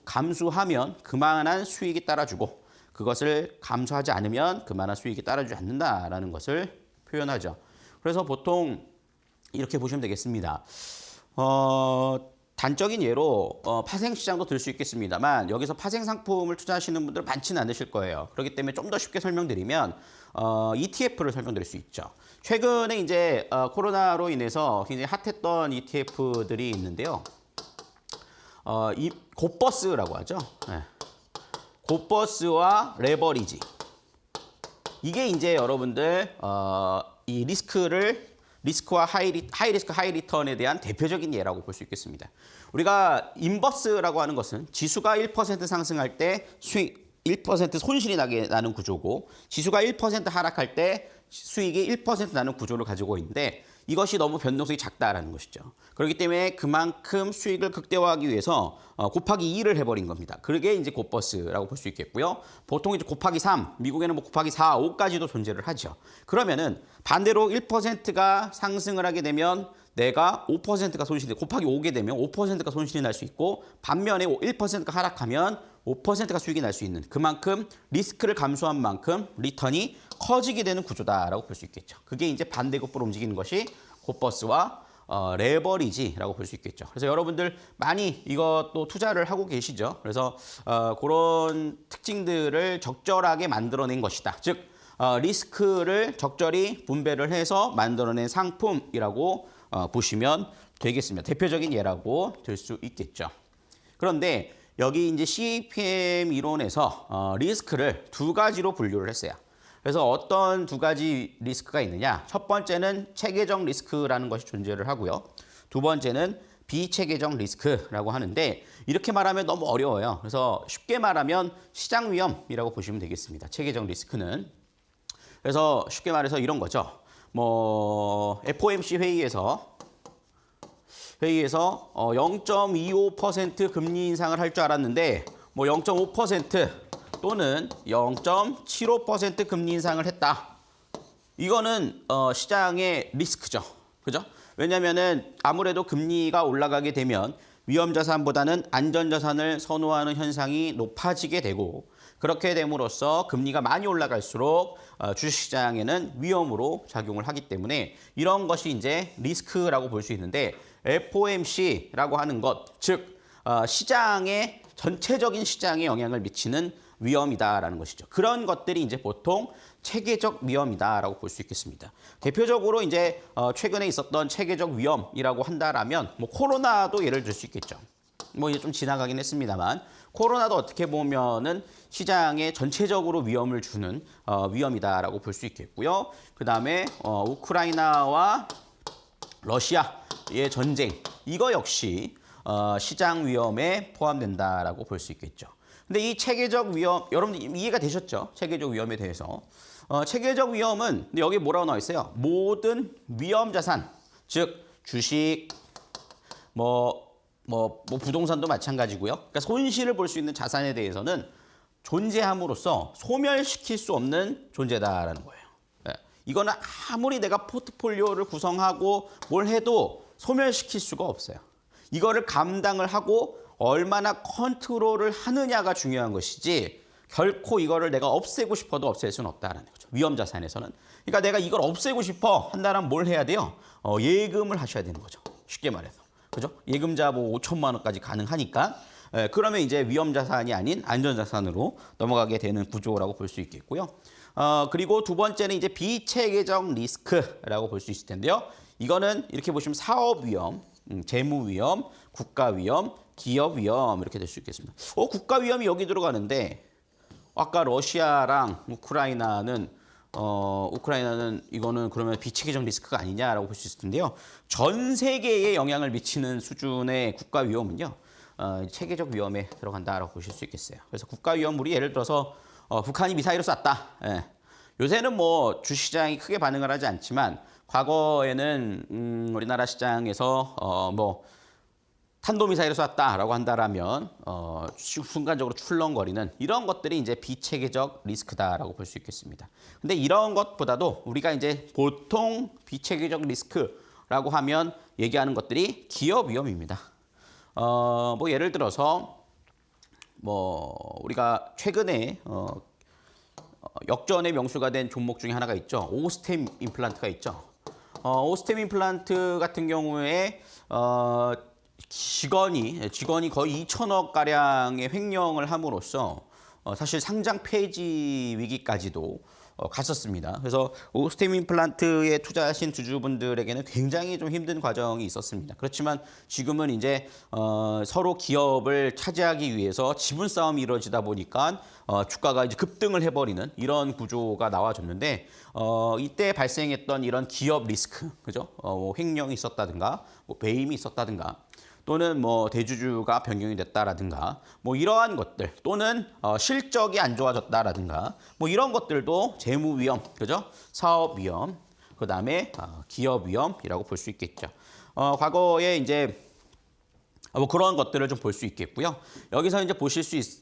감수하면 그만한 수익이 따라주고 그것을 감수하지 않으면 그만한 수익이 따라주지 않는다라는 것을 표현하죠. 그래서 보통 이렇게 보시면 되겠습니다. 단적인 예로 파생 시장도 들 수 있겠습니다만 여기서 파생 상품을 투자하시는 분들 많지는 않으실 거예요. 그렇기 때문에 좀 더 쉽게 설명드리면 ETF를 설명드릴 수 있죠. 최근에 이제 코로나로 인해서 굉장히 핫했던 ETF들이 있는데요. 이 곱버스라고 하죠. 네. 곱버스와 레버리지. 이게 이제 여러분들 이 리스크와 하이 리스크 하이 리턴에 대한 대표적인 예라고 볼 수 있겠습니다. 우리가 인버스라고 하는 것은 지수가 1% 상승할 때 수익 1% 손실이 나는 구조고 지수가 1% 하락할 때 수익이 1% 나는 구조를 가지고 있는데 이것이 너무 변동성이 작다라는 것이죠. 그렇기 때문에 그만큼 수익을 극대화하기 위해서 곱하기 2를 해버린 겁니다. 그게 이제 곱버스라고 볼 수 있겠고요. 보통 이제 곱하기 3, 미국에는 뭐 곱하기 4, 5까지도 존재를 하죠. 그러면은 반대로 1%가 상승을 하게 되면 내가 5%가 손실이 곱하기 5게 되면 5%가 손실이 날 수 있고 반면에 1%가 하락하면 5%가 수익이 날 수 있는 그만큼 리스크를 감소한 만큼 리턴이 커지게 되는 구조다라고 볼 수 있겠죠. 그게 이제 반대급부로 움직이는 것이 곱버스와 레버리지라고 볼 수 있겠죠. 그래서 여러분들 많이 이것도 투자를 하고 계시죠. 그래서 그런 특징들을 적절하게 만들어낸 것이다. 즉 리스크를 적절히 분배를 해서 만들어낸 상품이라고 보시면 되겠습니다. 대표적인 예라고 될 수 있겠죠. 그런데 여기 이제 CAPM 이론에서 리스크를 두 가지로 분류를 했어요. 그래서 어떤 두 가지 리스크가 있느냐? 첫 번째는 체계적 리스크라는 것이 존재를 하고요. 두 번째는 비체계적 리스크라고 하는데 이렇게 말하면 너무 어려워요. 그래서 쉽게 말하면 시장 위험이라고 보시면 되겠습니다. 체계적 리스크는. 그래서 쉽게 말해서 이런 거죠. 뭐 FOMC 회의에서 0.25% 금리 인상을 할 줄 알았는데 뭐 0.5% 또는 0.75% 금리 인상을 했다. 이거는 시장의 리스크죠. 그죠? 왜냐면은 아무래도 금리가 올라가게 되면 위험 자산보다는 안전 자산을 선호하는 현상이 높아지게 되고 그렇게 됨으로써 금리가 많이 올라갈수록 주식시장에는 위험으로 작용을 하기 때문에 이런 것이 이제 리스크라고 볼 수 있는데 FOMC라고 하는 것, 즉 시장의 전체적인 시장에 영향을 미치는 위험이다라는 것이죠. 그런 것들이 이제 보통 체계적 위험이다라고 볼 수 있겠습니다. 대표적으로 이제 최근에 있었던 체계적 위험이라고 한다라면 뭐 코로나도 예를 들 수 있겠죠. 뭐 이제 좀 지나가긴 했습니다만 코로나도 어떻게 보면은 시장에 전체적으로 위험을 주는 위험이다라고 볼 수 있겠고요. 그다음에 우크라이나와 러시아의 전쟁 이거 역시 시장 위험에 포함된다라고 볼 수 있겠죠. 근데 이 체계적 위험 여러분 이해가 되셨죠? 체계적 위험에 대해서 체계적 위험은 여기 뭐라고 나와 있어요? 모든 위험 자산 즉 주식 뭐 부동산도 마찬가지고요. 그러니까 손실을 볼 수 있는 자산에 대해서는 존재함으로써 소멸시킬 수 없는 존재다라는 거예요. 네. 이거는 아무리 내가 포트폴리오를 구성하고 뭘 해도 소멸시킬 수가 없어요. 이거를 감당을 하고 얼마나 컨트롤을 하느냐가 중요한 것이지 결코 이거를 내가 없애고 싶어도 없앨 수는 없다라는 거죠. 위험 자산에서는. 그러니까 내가 이걸 없애고 싶어 한다면 뭘 해야 돼요? 예금을 하셔야 되는 거죠. 쉽게 말해서. 그죠? 예금자 뭐 5천만 원까지 가능하니까 그러면 이제 위험 자산이 아닌 안전 자산으로 넘어가게 되는 구조라고 볼 수 있겠고요. 그리고 두 번째는 이제 비체계적 리스크라고 볼 수 있을 텐데요. 이거는 이렇게 보시면 사업 위험, 재무 위험, 국가 위험, 기업 위험 이렇게 될 수 있겠습니다. 국가 위험이 여기 들어가는데 아까 러시아랑 우크라이나는 이거는 그러면 비체계적 리스크가 아니냐라고 볼 수 있을 텐데요. 전 세계에 영향을 미치는 수준의 국가 위험은요. 체계적 위험에 들어간다라고 보실 수 있겠어요. 그래서 국가 위험물이 예를 들어서 북한이 미사일을 쐈다. 예. 요새는 뭐 주시장이 크게 반응을 하지 않지만 과거에는 우리나라 시장에서 뭐 탄도미사일을 쐈다라고 한다라면 순간적으로 출렁거리는 이런 것들이 이제 비체계적 리스크다라고 볼 수 있겠습니다. 근데 이런 것보다도 우리가 이제 보통 비체계적 리스크라고 하면 얘기하는 것들이 기업 위험입니다. 뭐 예를 들어서 뭐 우리가 최근에 역전의 명수가 된 종목 중에 하나가 있죠. 오스템 임플란트가 있죠. 오스템 임플란트 같은 경우에 직원이 거의 2천억 가량의 횡령을 함으로써 사실 상장 폐지 위기까지도 갔었습니다. 그래서 오스템 임플란트에 투자하신 주주분들에게는 굉장히 좀 힘든 과정이 있었습니다. 그렇지만 지금은 이제 서로 기업을 차지하기 위해서 지분 싸움이 이루어지다 보니까 주가가 이제 급등을 해버리는 이런 구조가 나와줬는데 이때 발생했던 이런 기업 리스크, 그죠? 뭐 횡령이 있었다든가, 뭐 배임이 있었다든가. 또는 뭐 대주주가 변경이 됐다라든가 뭐 이러한 것들 또는 실적이 안 좋아졌다라든가 뭐 이런 것들도 재무 위험, 그죠? 사업 위험, 그다음에 기업 위험이라고 볼 수 있겠죠. 과거에 이제 뭐 그런 것들을 좀 볼 수 있겠고요. 여기서 이제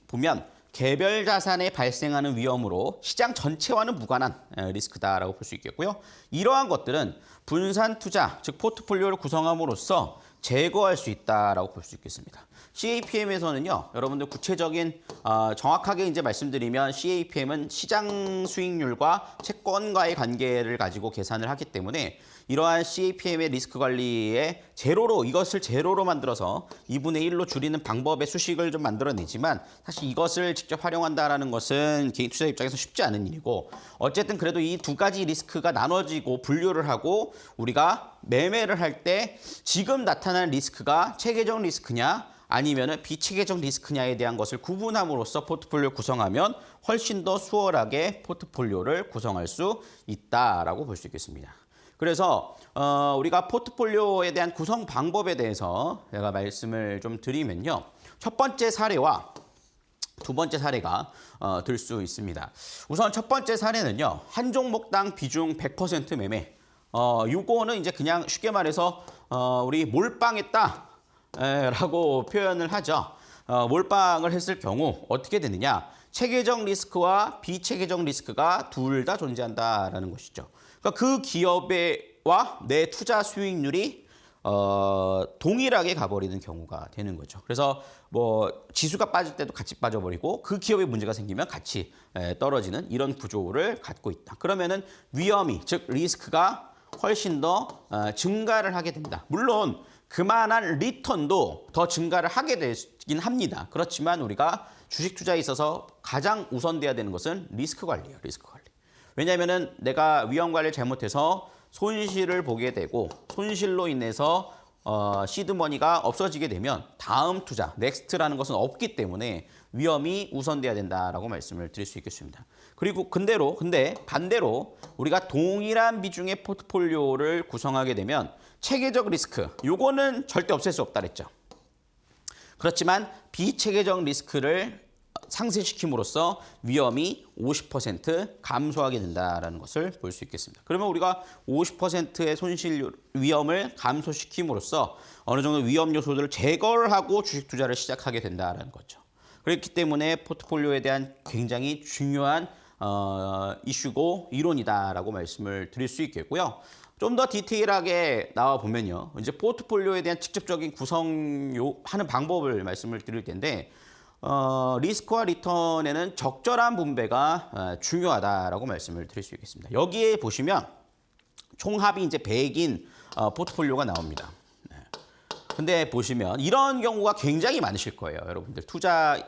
보면 개별 자산에 발생하는 위험으로 시장 전체와는 무관한 리스크다라고 볼 수 있겠고요. 이러한 것들은 분산 투자, 즉 포트폴리오를 구성함으로써 제거할 수 있다라고 볼 수 있겠습니다. CAPM에서는요, 여러분들 구체적인 정확하게 이제 말씀드리면 CAPM은 시장 수익률과 채권과의 관계를 가지고 계산을 하기 때문에 이러한 CAPM의 리스크 관리에 이것을 제로로 만들어서 2분의 1로 줄이는 방법의 수식을 좀 만들어내지만 사실 이것을 직접 활용한다라는 것은 개인 투자 입장에서 쉽지 않은 일이고 어쨌든 그래도 이 두 가지 리스크가 나눠지고 분류를 하고 우리가 매매를 할 때 지금 나타난 리스크가 체계적 리스크냐 아니면은 비체계적 리스크냐에 대한 것을 구분함으로써 포트폴리오 구성하면 훨씬 더 수월하게 포트폴리오를 구성할 수 있다라고 볼 수 있겠습니다. 그래서 우리가 포트폴리오에 대한 구성 방법에 대해서 제가 말씀을 좀 드리면요. 첫 번째 사례와 두 번째 사례가 들 수 있습니다. 우선 첫 번째 사례는요. 한 종목당 비중 100% 매매. 요거는 이제 그냥 쉽게 말해서 우리 몰빵했다 라고 표현을 하죠. 몰빵을 했을 경우 어떻게 되느냐. 체계적 리스크와 비체계적 리스크가 둘 다 존재한다라는 것이죠. 그러니까 그 기업과 내 투자 수익률이 동일하게 가버리는 경우가 되는 거죠. 그래서 뭐 지수가 빠질 때도 같이 빠져버리고 그 기업에 문제가 생기면 같이 떨어지는 이런 구조를 갖고 있다. 그러면은 위험이, 즉 리스크가 훨씬 더 증가를 하게 됩니다. 물론 그만한 리턴도 더 증가를 하게 되긴 합니다. 그렇지만 우리가 주식 투자에 있어서 가장 우선돼야 되는 것은 리스크 관리예요. 리스크 관리. 왜냐하면은 내가 위험 관리를 잘못해서 손실을 보게 되고 손실로 인해서 시드머니가 없어지게 되면 다음 투자, 넥스트라는 것은 없기 때문에 위험이 우선돼야 된다라고 말씀을 드릴 수 있겠습니다. 그리고 근데 반대로 우리가 동일한 비중의 포트폴리오를 구성하게 되면 체계적 리스크, 요거는 절대 없앨 수 없다 그랬죠. 그렇지만 비체계적 리스크를 상쇄시킴으로써 위험이 50% 감소하게 된다는 것을 볼 수 있겠습니다. 그러면 우리가 50%의 손실 위험을 감소시킴으로써 어느 정도 위험 요소들을 제거를 하고 주식 투자를 시작하게 된다는 거죠. 그렇기 때문에 포트폴리오에 대한 굉장히 중요한 이슈고 이론이다라고 말씀을 드릴 수 있겠고요. 좀 더 디테일하게 나와 보면요. 이제 포트폴리오에 대한 직접적인 구성하는 방법을 말씀을 드릴 텐데 리스크와 리턴에는 적절한 분배가 중요하다라고 말씀을 드릴 수 있겠습니다. 여기에 보시면 총합이 이제 100인 포트폴리오가 나옵니다. 근데 보시면 이런 경우가 굉장히 많으실 거예요.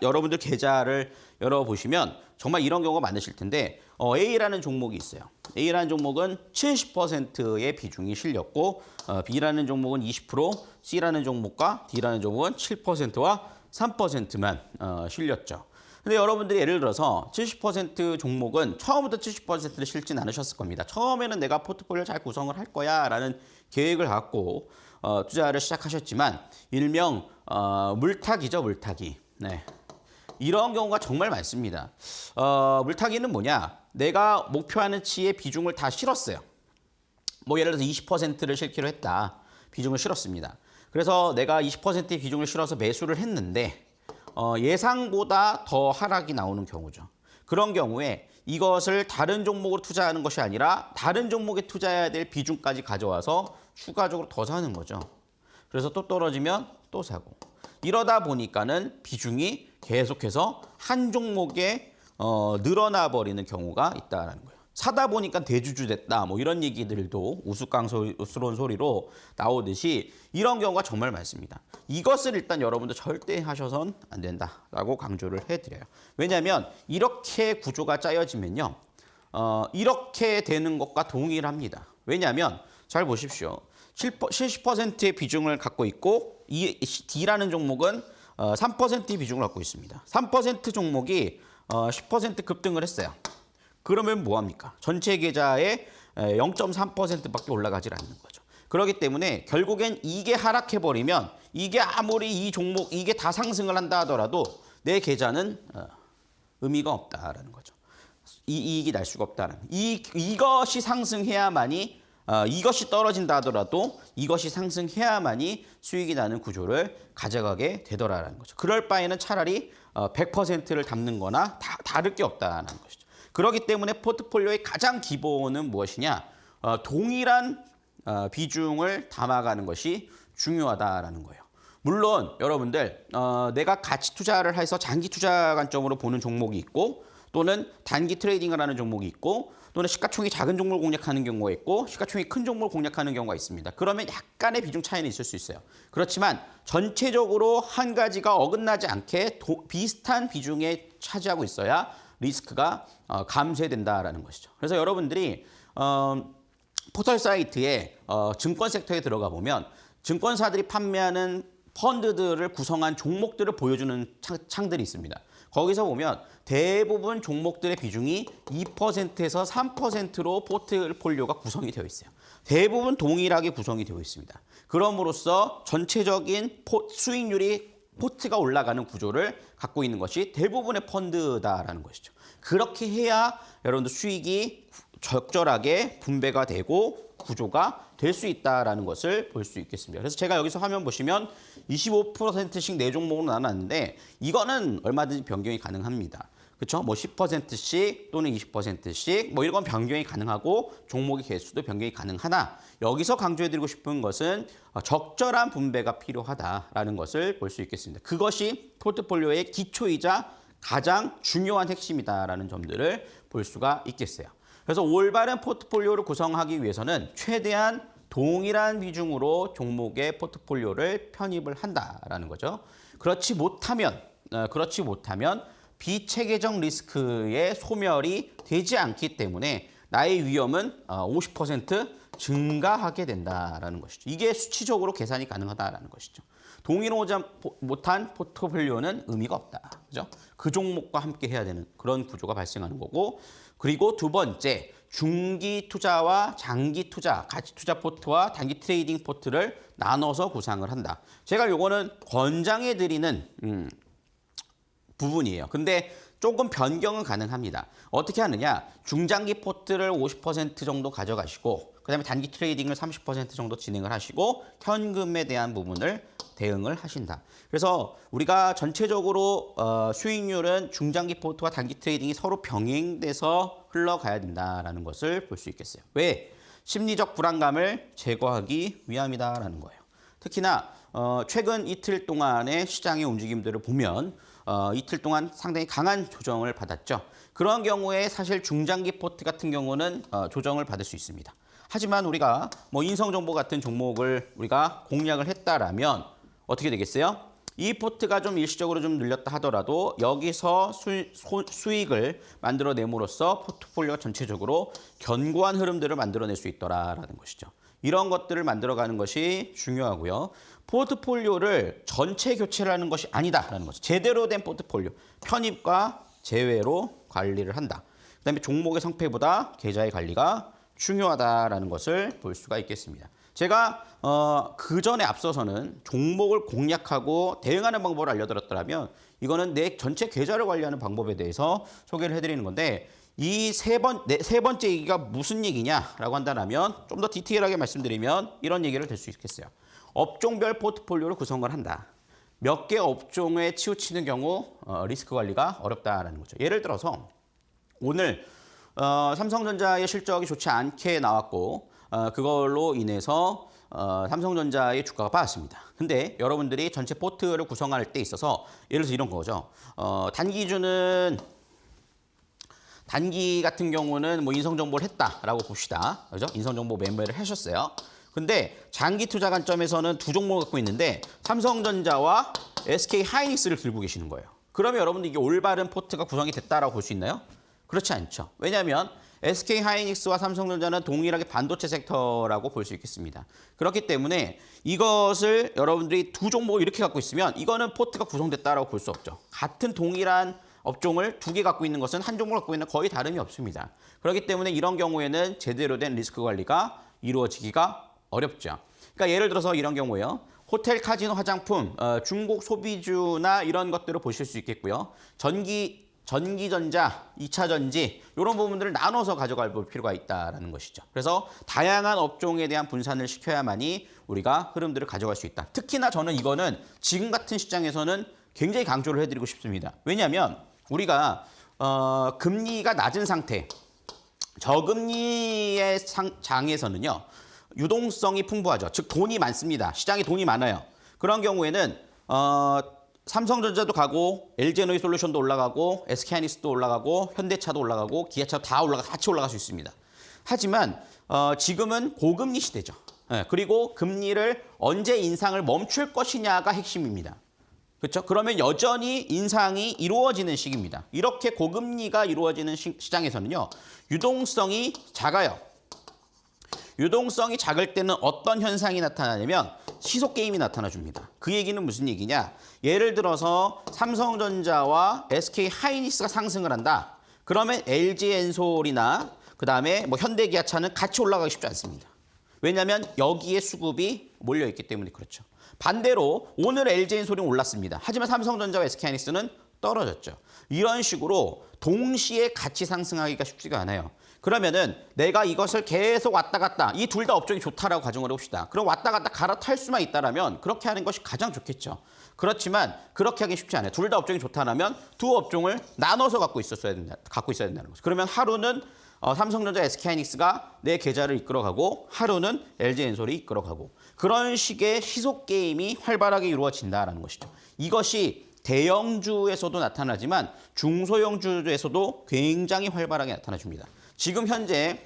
여러분들 계좌를 열어보시면 정말 이런 경우가 많으실 텐데 A라는 종목이 있어요. A라는 종목은 70%의 비중이 실렸고 B라는 종목은 20%, C라는 종목과 D라는 종목은 7%와 3%만 실렸죠. 근데 여러분들이 예를 들어서 70% 종목은 처음부터 70%를 실진 않으셨을 겁니다. 처음에는 내가 포트폴리오를 잘 구성을 할 거야 라는 계획을 갖고 투자를 시작하셨지만 일명 물타기죠, 물타기. 네. 이런 경우가 정말 많습니다. 물타기는 뭐냐? 내가 목표하는 치의 비중을 다 실었어요. 뭐 예를 들어서 20%를 실기로 했다. 비중을 실었습니다. 그래서 내가 20%의 비중을 실어서 매수를 했는데 예상보다 더 하락이 나오는 경우죠. 그런 경우에 이것을 다른 종목으로 투자하는 것이 아니라 다른 종목에 투자해야 될 비중까지 가져와서 추가적으로 더 사는 거죠. 그래서 또 떨어지면 또 사고. 이러다 보니까는 비중이 계속해서 한 종목에 늘어나 버리는 경우가 있다는 거예요. 사다 보니까 대주주 됐다. 뭐 이런 얘기들도 우스꽝스러운 소리로 나오듯이 이런 경우가 정말 많습니다. 이것을 일단 여러분들 절대 하셔선 안 된다라고 강조를 해드려요. 왜냐하면 이렇게 구조가 짜여지면요. 이렇게 되는 것과 동일합니다. 왜냐하면 잘 보십시오. 70%의 비중을 갖고 있고 이 D라는 종목은 3%의 비중을 갖고 있습니다. 3% 종목이 10% 급등을 했어요. 그러면 뭐합니까? 전체 계좌의 0.3%밖에 올라가질 않는 거죠. 그렇기 때문에 결국엔 이게 하락해버리면 이게 아무리 이 종목 이게 다 상승을 한다 하더라도 내 계좌는 의미가 없다라는 거죠. 이익이 날 수가 없다는. 이것이 상승해야만이 이것이 떨어진다 하더라도 이것이 상승해야만이 수익이 나는 구조를 가져가게 되더라라는 거죠. 그럴 바에는 차라리 100%를 담는 거나 다를 게 없다는 것이죠. 그렇기 때문에 포트폴리오의 가장 기본은 무엇이냐? 동일한 비중을 담아가는 것이 중요하다라는 거예요. 물론 여러분들 내가 가치 투자를 해서 장기 투자 관점으로 보는 종목이 있고 또는 단기 트레이딩을 하는 종목이 있고 또는 시가총액이 작은 종목을 공략하는 경우가 있고 시가총액이 큰 종목을 공략하는 경우가 있습니다. 그러면 약간의 비중 차이는 있을 수 있어요. 그렇지만 전체적으로 한 가지가 어긋나지 않게 비슷한 비중에 차지하고 있어야 리스크가 감쇄된다라는 것이죠. 그래서 여러분들이 포털 사이트에 증권 섹터에 들어가 보면 증권사들이 판매하는 펀드들을 구성한 종목들을 보여주는 창들이 있습니다. 거기서 보면 대부분 종목들의 비중이 2%에서 3%로 포트폴리오가 구성이 되어 있어요. 대부분 동일하게 구성이 되어 있습니다. 그럼으로써 전체적인 수익률이 포트가 올라가는 구조를 갖고 있는 것이 대부분의 펀드다라는 것이죠. 그렇게 해야 여러분들 수익이 적절하게 분배가 되고 구조가 될 수 있다라는 것을 볼 수 있겠습니다. 그래서 제가 여기서 화면 보시면 25%씩 4종목으로 나눴는데 이거는 얼마든지 변경이 가능합니다. 그렇죠? 뭐 10%씩 또는 20%씩 뭐 이런 변경이 가능하고 종목의 개수도 변경이 가능하나 여기서 강조해드리고 싶은 것은 적절한 분배가 필요하다라는 것을 볼 수 있겠습니다. 그것이 포트폴리오의 기초이자 가장 중요한 핵심이다라는 점들을 볼 수가 있겠어요. 그래서 올바른 포트폴리오를 구성하기 위해서는 최대한 동일한 비중으로 종목의 포트폴리오를 편입을 한다라는 거죠. 그렇지 못하면 비체계적 리스크의 소멸이 되지 않기 때문에 나의 위험은 50% 증가하게 된다라는 것이죠. 이게 수치적으로 계산이 가능하다라는 것이죠. 동일하지 못한 포트폴리오는 의미가 없다. 그죠? 그 종목과 함께 해야 되는 그런 구조가 발생하는 거고, 그리고 두 번째, 중기 투자와 장기 투자, 가치 투자 포트와 단기 트레이딩 포트를 나눠서 구상을 한다. 제가 요거는 권장해 드리는 부분이에요. 근데 조금 변경은 가능합니다. 어떻게 하느냐? 중장기 포트를 50% 정도 가져가시고 그다음에 단기 트레이딩을 30% 정도 진행을 하시고 현금에 대한 부분을 대응을 하신다. 그래서 우리가 전체적으로 수익률은 중장기 포트와 단기 트레이딩이 서로 병행돼서 흘러가야 된다라는 것을 볼 수 있겠어요. 왜? 심리적 불안감을 제거하기 위함이다라는 거예요. 특히나 최근 이틀 동안의 시장의 움직임들을 보면 이틀 동안 상당히 강한 조정을 받았죠. 그런 경우에 사실 중장기 포트 같은 경우는 조정을 받을 수 있습니다. 하지만 우리가 뭐 인성정보 같은 종목을 우리가 공략을 했다라면 어떻게 되겠어요? 이 포트가 좀 일시적으로 좀 늘렸다 하더라도 여기서 수익을 만들어냄으로써 포트폴리오 전체적으로 견고한 흐름들을 만들어낼 수 있더라라는 것이죠. 이런 것들을 만들어가는 것이 중요하고요. 포트폴리오를 전체 교체를 하는 것이 아니다라는 거죠. 제대로 된 포트폴리오, 편입과 제외로 관리를 한다. 그다음에 종목의 성패보다 계좌의 관리가 중요하다라는 것을 볼 수가 있겠습니다. 제가 그 전에 앞서서는 종목을 공략하고 대응하는 방법을 알려드렸더라면 이거는 내 전체 계좌를 관리하는 방법에 대해서 소개를 해드리는 건데 이 세 번째 얘기가 무슨 얘기냐라고 한다면 좀 더 디테일하게 말씀드리면 이런 얘기를 들 수 있겠어요. 업종별 포트폴리오를 구성을 한다. 몇 개 업종에 치우치는 경우 리스크 관리가 어렵다라는 거죠. 예를 들어서 오늘 삼성전자의 실적이 좋지 않게 나왔고 그걸로 인해서 삼성전자의 주가가 빠졌습니다. 근데 여러분들이 전체 포트를 구성할 때 있어서 예를 들어서 이런 거죠. 단기 단기 같은 경우는 뭐 인성정보를 했다라고 봅시다. 그죠? 인성정보 매매를 하셨어요. 근데 장기 투자 관점에서는 두 종목을 갖고 있는데 삼성전자와 SK하이닉스를 들고 계시는 거예요. 그러면 여러분들 이게 올바른 포트가 구성이 됐다라고 볼 수 있나요? 그렇지 않죠. 왜냐하면 SK하이닉스와 삼성전자는 동일하게 반도체 섹터라고 볼 수 있겠습니다. 그렇기 때문에 이것을 여러분들이 두 종목을 이렇게 갖고 있으면 이거는 포트가 구성됐다라고 볼 수 없죠. 같은 동일한 업종을 두 개 갖고 있는 것은 한 종목을 갖고 있는 거의 다름이 없습니다. 그렇기 때문에 이런 경우에는 제대로 된 리스크 관리가 이루어지기가 어렵죠. 그러니까 예를 들어서 이런 경우에요. 호텔, 카지노, 화장품, 중국 소비주나 이런 것들을 보실 수 있겠고요. 전기전자, 2차 전지 이런 부분들을 나눠서 가져갈 필요가 있다는 것이죠. 그래서 다양한 업종에 대한 분산을 시켜야만이 우리가 흐름들을 가져갈 수 있다. 특히나 저는 이거는 지금 같은 시장에서는 굉장히 강조를 해드리고 싶습니다. 왜냐하면 우리가 금리가 낮은 상태, 저금리의 장에서는요. 유동성이 풍부하죠. 즉 돈이 많습니다. 시장에 돈이 많아요. 그런 경우에는 삼성전자도 가고 LG에너지솔루션도 올라가고 SK하이닉스도 올라가고 현대차도 올라가고 기아차도 다 같이 올라갈 수 있습니다. 하지만 지금은 고금리 시대죠. 그리고 금리를 언제 인상을 멈출 것이냐가 핵심입니다. 그렇죠? 그러면 여전히 인상이 이루어지는 시기입니다. 이렇게 고금리가 이루어지는 시장에서는요. 유동성이 작아요. 유동성이 작을 때는 어떤 현상이 나타나냐면 시속 게임이 나타나줍니다. 그 얘기는 무슨 얘기냐? 예를 들어서 삼성전자와 SK하이닉스가 상승을 한다. 그러면 LG엔솔이나 그다음에 뭐 현대기아차는 같이 올라가기 쉽지 않습니다. 왜냐하면 여기에 수급이 몰려있기 때문에 그렇죠. 반대로 오늘 LG엔솔이 올랐습니다. 하지만 삼성전자와 SK하이닉스는 떨어졌죠. 이런 식으로 동시에 같이 상승하기가 쉽지가 않아요. 그러면은 내가 이것을 계속 왔다 갔다 이 둘 다 업종이 좋다라고 가정을 해봅시다. 그럼 왔다 갔다 갈아탈 수만 있다라면 그렇게 하는 것이 가장 좋겠죠. 그렇지만 그렇게 하기 쉽지 않아요. 둘 다 업종이 좋다라면 두 업종을 나눠서 갖고 있어야 된다는 거죠. 그러면 하루는 삼성전자, SK하이닉스가 내 계좌를 이끌어가고 하루는 LG엔솔이 이끌어가고 그런 식의 시속 게임이 활발하게 이루어진다는 것이죠. 이것이 대형주에서도 나타나지만 중소형주에서도 굉장히 활발하게 나타나줍니다. 지금 현재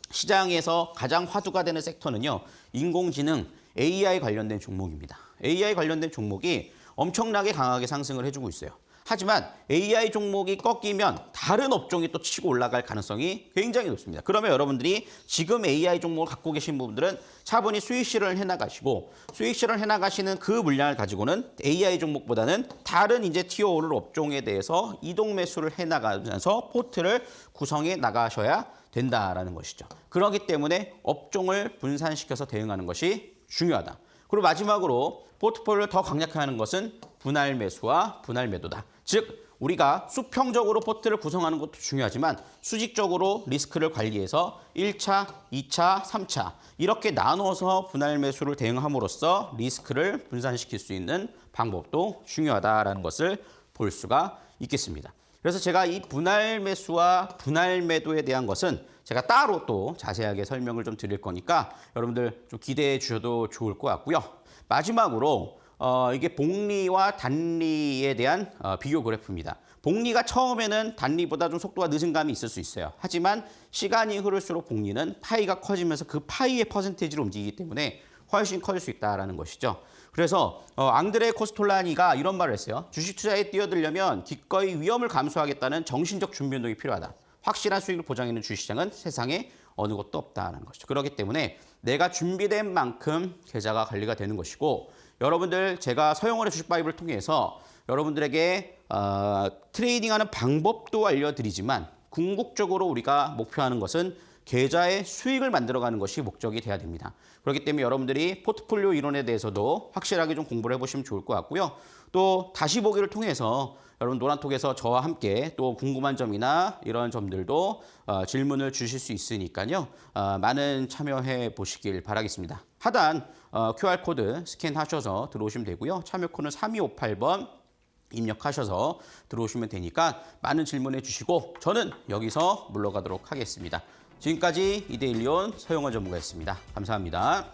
시장에서 가장 화두가 되는 섹터는요. 인공지능, AI 관련된 종목입니다. AI 관련된 종목이 엄청나게 강하게 상승을 해주고 있어요. 하지만 AI 종목이 꺾이면 다른 업종이 또 치고 올라갈 가능성이 굉장히 높습니다. 그러면 여러분들이 지금 AI 종목을 갖고 계신 분들은 차분히 수익 실현을 해나가시고 수익 실현을 해나가시는 그 물량을 가지고는 AI 종목보다는 다른 이제 티어 오를 업종에 대해서 이동 매수를 해나가면서 포트를 구성해 나가셔야 된다라는 것이죠. 그렇기 때문에 업종을 분산시켜서 대응하는 것이 중요하다. 그리고 마지막으로 포트폴리오를 더 강력하게 하는 것은 분할 매수와 분할 매도다. 즉 우리가 수평적으로 포트를 구성하는 것도 중요하지만 수직적으로 리스크를 관리해서 1차, 2차, 3차 이렇게 나눠서 분할 매수를 대응함으로써 리스크를 분산시킬 수 있는 방법도 중요하다라는 것을 볼 수가 있겠습니다. 그래서 제가 이 분할 매수와 분할 매도에 대한 것은 제가 따로 또 자세하게 설명을 좀 드릴 거니까 여러분들 좀 기대해 주셔도 좋을 것 같고요. 마지막으로 이게 복리와 단리에 대한 비교 그래프입니다. 복리가 처음에는 단리보다 좀 속도가 늦은 감이 있을 수 있어요. 하지만 시간이 흐를수록 복리는 파이가 커지면서 그 파이의 퍼센테이지로 움직이기 때문에 훨씬 커질 수 있다는 것이죠. 그래서 앙드레 코스톨라니가 이런 말을 했어요. 주식 투자에 뛰어들려면 기꺼이 위험을 감수하겠다는 정신적 준비 운동이 필요하다. 확실한 수익을 보장하는 주식시장은 세상에 어느 곳도 없다는 것이죠. 그렇기 때문에 내가 준비된 만큼 계좌가 관리가 되는 것이고 여러분들 제가 서영원의 주식 바이블을 통해서 여러분들에게 트레이딩하는 방법도 알려드리지만 궁극적으로 우리가 목표하는 것은 계좌의 수익을 만들어가는 것이 목적이 돼야 됩니다. 그렇기 때문에 여러분들이 포트폴리오 이론에 대해서도 확실하게 좀 공부를 해보시면 좋을 것 같고요. 또 다시 보기를 통해서 여러분 노란톡에서 저와 함께 또 궁금한 점이나 이런 점들도 질문을 주실 수 있으니까요. 많은 참여해 보시길 바라겠습니다. 하단 QR코드 스캔하셔서 들어오시면 되고요. 참여 코드는 3258번 입력하셔서 들어오시면 되니까 많은 질문해 주시고 저는 여기서 물러가도록 하겠습니다. 지금까지 이데일리온 서영원 전문가였습니다. 감사합니다.